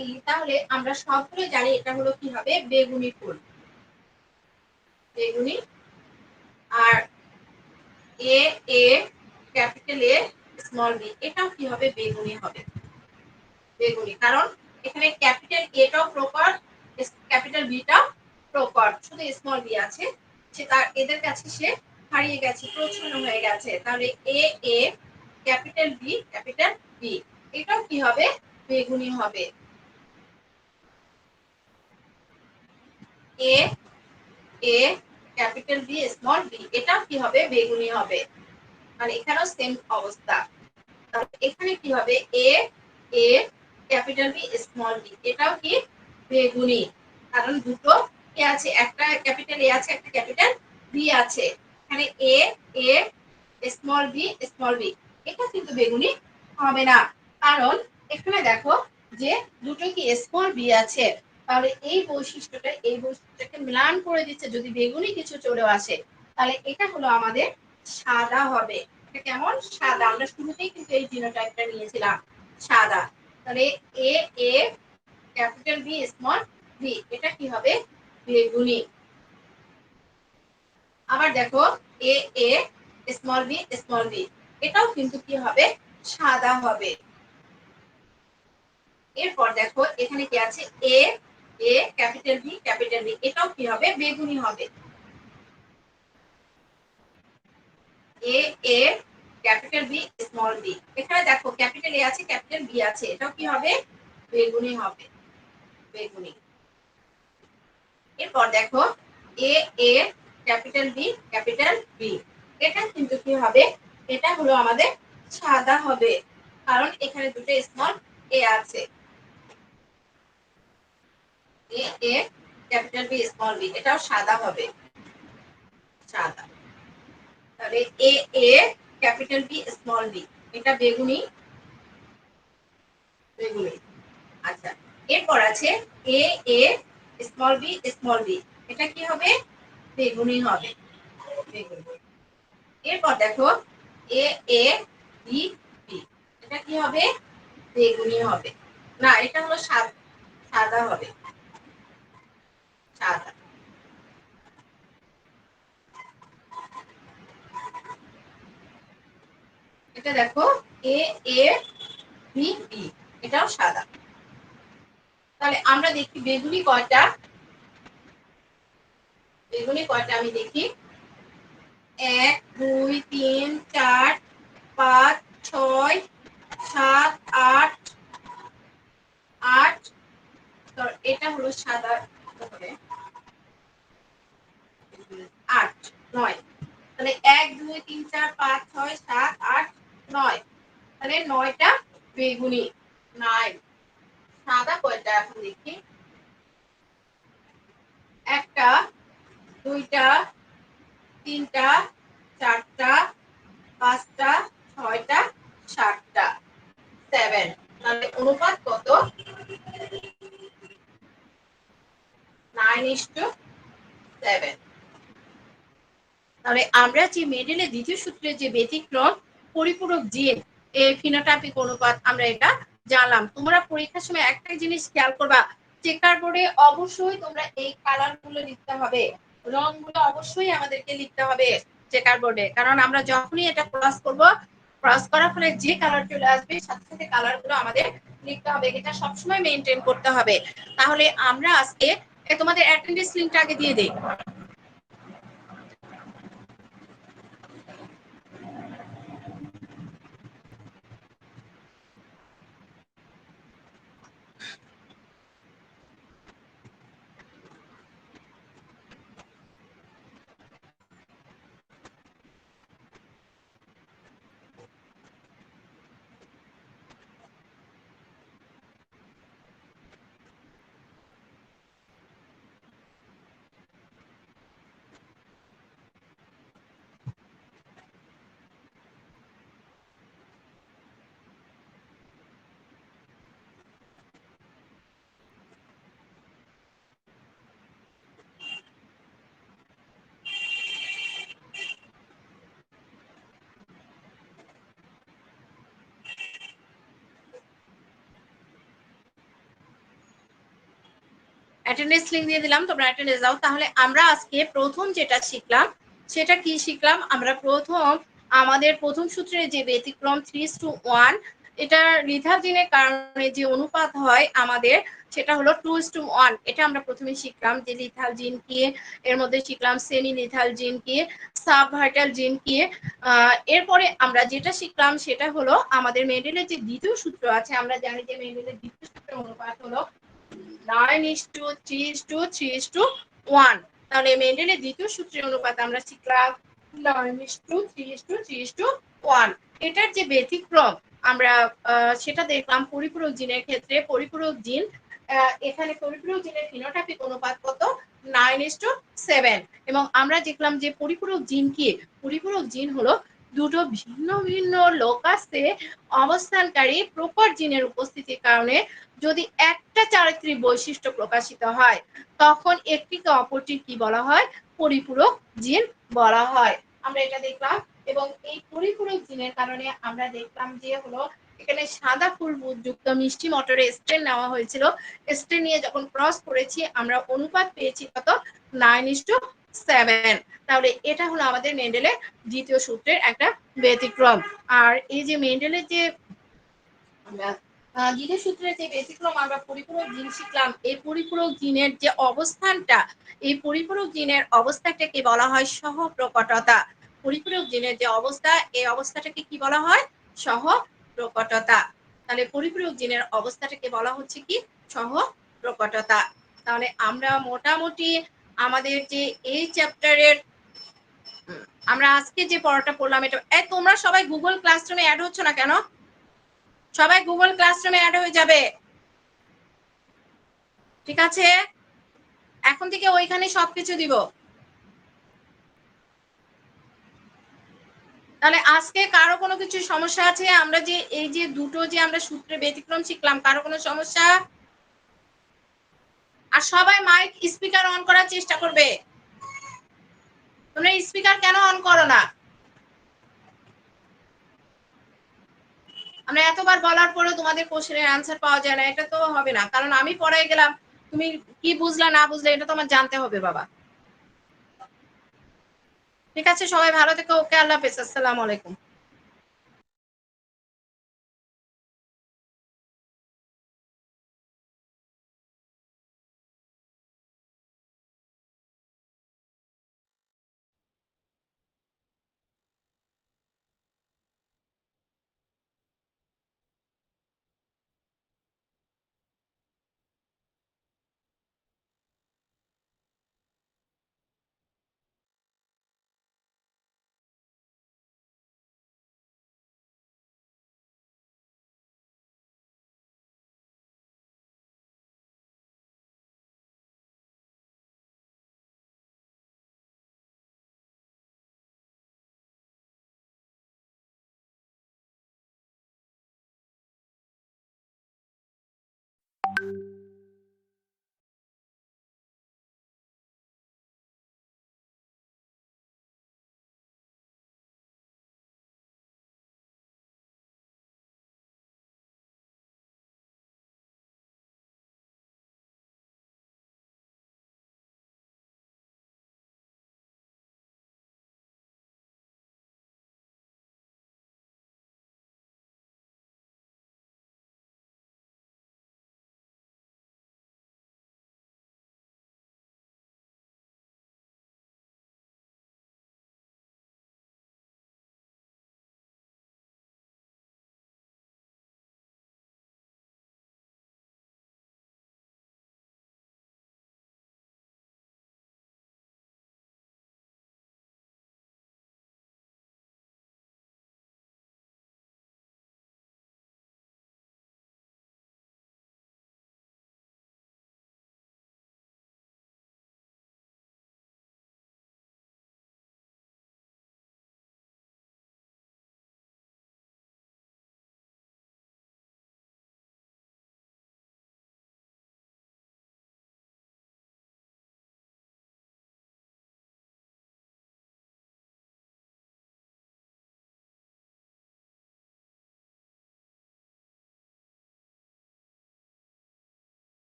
এই, তাহলে আমরা সবগুলো জানি এটা হলো কি হবে? বেগুনি ফুল, বেগুনি। আর এ এ ক্যাপিটাল এ, স্মল বি, এটাও কি হবে? বেগুনি হবে, বেগুনি। কারণ এখানে ক্যাপিটাল এটাও প্রপার, ক্যাপিটাল বিটাও প্রপার, শুধু স্মল বি আছে। সে তার এদের কাছে সে হারিয়ে গেছে, প্রচ্ছন্ন হয়ে গেছে। তাহলে এ এ ক্যাপিটাল বি, ক্যাপিটাল বি, এটাও কি হবে? বেগুনি হবে। এ এ ক্যাপিটাল বি, স্মল বি, এটাও কি হবে? বেগুনি হবে। আর এখানেও সেম অবস্থা। তাহলে এখানে কি হবে এ এ ক্যাপিটাল বি স্মল বি, এটাও কি বেগুনি, কারণ দুটো কি আছে, একটা ক্যাপিটাল এ আছে একটা ক্যাপিটাল বি আছে। এখানে এ এ স্মল বি, এটা কিন্তু বেগুনি হবে না, কারণ এখানে দেখো যে দুটো কি স্মল বি আছে। তাহলে এই বৈশিষ্ট্যটাকে মিলান করে দিচ্ছে, যদি বেগুনি কিছু চলেও আসে তাহলে এটা হলো আমাদের সাদা হবে। এটা কেমন সাদা, আমরা শুরুতেই কিন্তু এই জিনোটাইপটা নিয়েছিলাম সাদা। তাহলে এ এ ক্যাপিটাল বি স্মল বি, এটা কি হবে বেগুনি। আবার দেখো এ এ স্মল বি, এটাও কিন্তু কি হবে সাদা হবে। এরপর দেখো এখানে কি আছে এ এ ক্যাপিটাল বি, এটাও কি হবে বেগুনি হবে। এ এ ক্যাপিটাল বি স্মল বি, এখানে দেখো ক্যাপিটাল এ আছে ক্যাপিটাল বি আছে, এটাও কি হবে বেগুনি হবে, বেগুনি। এরপর দেখো এ এ ক্যাপিটাল বি, এটা কিন্তু কি হবে, এটা হলো আমাদের সাদা হবে, কারণ এখানে দুটো স্মল এ আছে। এ এ ক্যাপিটাল বি স্মল বি, এটাও সাদা হবে, সাদা। তাহলে এ এ ক্যাপিটাল বি স্মল বি, এটা বেগুনি, বেগুনি। আচ্ছা, এরপর আছে এ এ স্মল বি, এটা কি হবে বেগুনি হবে, বেগুনি। এরপর দেখো এ এ বি বি, এটা কি হবে বেগুনি হবে, না এটা হলো সাদা হবে, সাদা। এটা দেখো এ এ বি বি, এটাও সাদা। তাহলে আমরা দেখি বেগুনি কয়টা, বেগুনি কয়টা আমি দেখি 1 2 3 4 5 6 7 8 8, তো এটা হলো সাদা হবে 8 9, তাহলে 1 2 3 4 5 6 7 8 9, তাহলে 9টা বেগুনি, 9। সাদা কয়টা এখন দেখি, একটা দুইটা তিনটা চারটা পাঁচটা ছয়টা সাতটা 7, তাহলে অনুপাত কত 9:7। তাহলে আমরা যে মেডেলের দ্বিতীয় সূত্রের যে ব্যতিক্রম পরিপূরক জিন এই ফিনোটাইপিক অনুপাত আমরা এটা জানলাম। তোমরা পরীক্ষার সময় একটা জিনিস খেয়াল করবা, চেকার বোর্ডে অবশ্যই তোমরা এই কালার গুলো লিখতে হবে, রংগুলো অবশ্যই আমাদেরকে লিখতে হবে চেকার বোর্ডে, কারণ আমরা যখনই এটা ক্রস করব, ক্রস করার ফলে যে কালার চলে আসবে সাথে সাথে কালার গুলো আমাদের লিখতে হবে, এটা সবসময় মেনটেন করতে হবে। তাহলে আমরা আজকে তোমাদের অ্যাটেন্ডেন্স লিংকটা আগে দিয়ে দেই। অ্যাটেন্ডেন্স লিংক দিয়ে দিলাম, তোমরা অ্যাটেন্ডেন্স দাও। তাহলে আমরা আজকে প্রথম যেটা শিখলাম সেটা কি শিখলাম, আমরা আমাদের প্রথম সূত্রের যে ব্যতিক্রম 3:1, এটা লিথালজিনের কারণে যে অনুপাত হয় আমাদের সেটা হলো 2:1, এটা আমরা প্রথমে শিখলাম যে লিথালজিন কি, এর মধ্যে শিখলাম সেমি লিথালজিন কি, সাবভার্টাল জিন কি। এরপরে আমরা যেটা শিখলাম সেটা হলো আমাদের মেডেলের যে দ্বিতীয় সূত্র আছে, আমরা জানি যে মেডেলের দ্বিতীয় সূত্রের অনুপাত হলো 9:3:3:1, তাহলে মেন্ডেলের দ্বিতীয় সূত্রের অনুপাত আমরা শিখলাম 9:3:3:1। এটার যে ব্যতিক্রম আমরা সেটা দেখলাম পরিপূরক জিনের ক্ষেত্রে। পরিপূরক জিন এখানে পরিপূরক জিনের ফিনোটাইপিক অনুপাত কত? 9:7। এবং আমরা দেখলাম যে পরিপূরক জিন কি? পরিপূরক জিন হলো দুটো ভিন্ন ভিন্ন লোকাসে অবস্থানকারী প্রকট জিনের উপস্থিতির কারণে যদি একটা চারিত্রিক বৈশিষ্ট্য প্রকাশিত হয়, তখন একটিকে অপরটির কি বলা হয়? পরিপূরক জিন বলা হয়। আমরা এটা দেখলাম। এবং এই পরিপূরক জিনের কারণে আমরা দেখলাম যে হলো এখানে সাদা ফুল যুক্ত মিষ্টি মটরের স্ট্রেন নেওয়া হয়েছিল। স্ট্রেন নিয়ে যখন ক্রস করেছি আমরা অনুপাত পেয়েছি কত? 9:7। তাহলে এটা হলো আমাদের মেন্ডেলের দ্বিতীয় সূত্রের একটা ব্যতিক্রম। আর এই যে মেন্ডেলের যে দ্বিতীয় সূত্রের যে ব্যতিক্রম আমরা পরিপূরক জিন শিখলাম, এই পরিপূরক জিনের যে অবস্থানটা, এই পরিপূরক জিনের অবস্থাটাকে বলা হয় সহপ্রকটতা। পরিপূরক জিনের যে অবস্থা, এই অবস্থাটাকে কি বলা হয়? সহপ্রকটতা। তাহলে পরিপূরক জিনের অবস্থাটাকে বলা হচ্ছে কি? সহপ্রকটতা। তাহলে আমরা মোটামুটি আমাদের যে এই চ্যাপ্টারের আমরা আজকে যে পড়াটা পড়লাম এটা তোমরা সবাই গুগল ক্লাসরুমে অ্যাড হচ্ছ না কেন? সবাই গুগল ক্লাসরুমে অ্যাড হয়ে যাবে, ঠিক আছে? এখন থেকে ওইখানে সবকিছু দিব। তাহলে আজকে কারো কোনো কিছু সমস্যা আছে? আমরা যে এই যে দুটো যে আমরা সূত্রে ব্যতিক্রম শিখলাম, কারো কোনো সমস্যা? আর সবাই মাইক স্পিকার অন করার চেষ্টা করবে। তোমরা স্পিকার কেন অন করো না? আমরা এতবার বলার পরেও তোমাদের কোশ্চেনের অ্যান্সার পাওয়া যায় না, এটা তো হবে না। কারণ আমি পড়াই গেলাম, তুমি কি বুঝলা না বুঝলে এটা তোমার জানতে হবে বাবা। ঠিক আছে, সবাই ভালো থেকো। ওকে, আল্লাহ হাফেজ, আসসালামু আলাইকুম।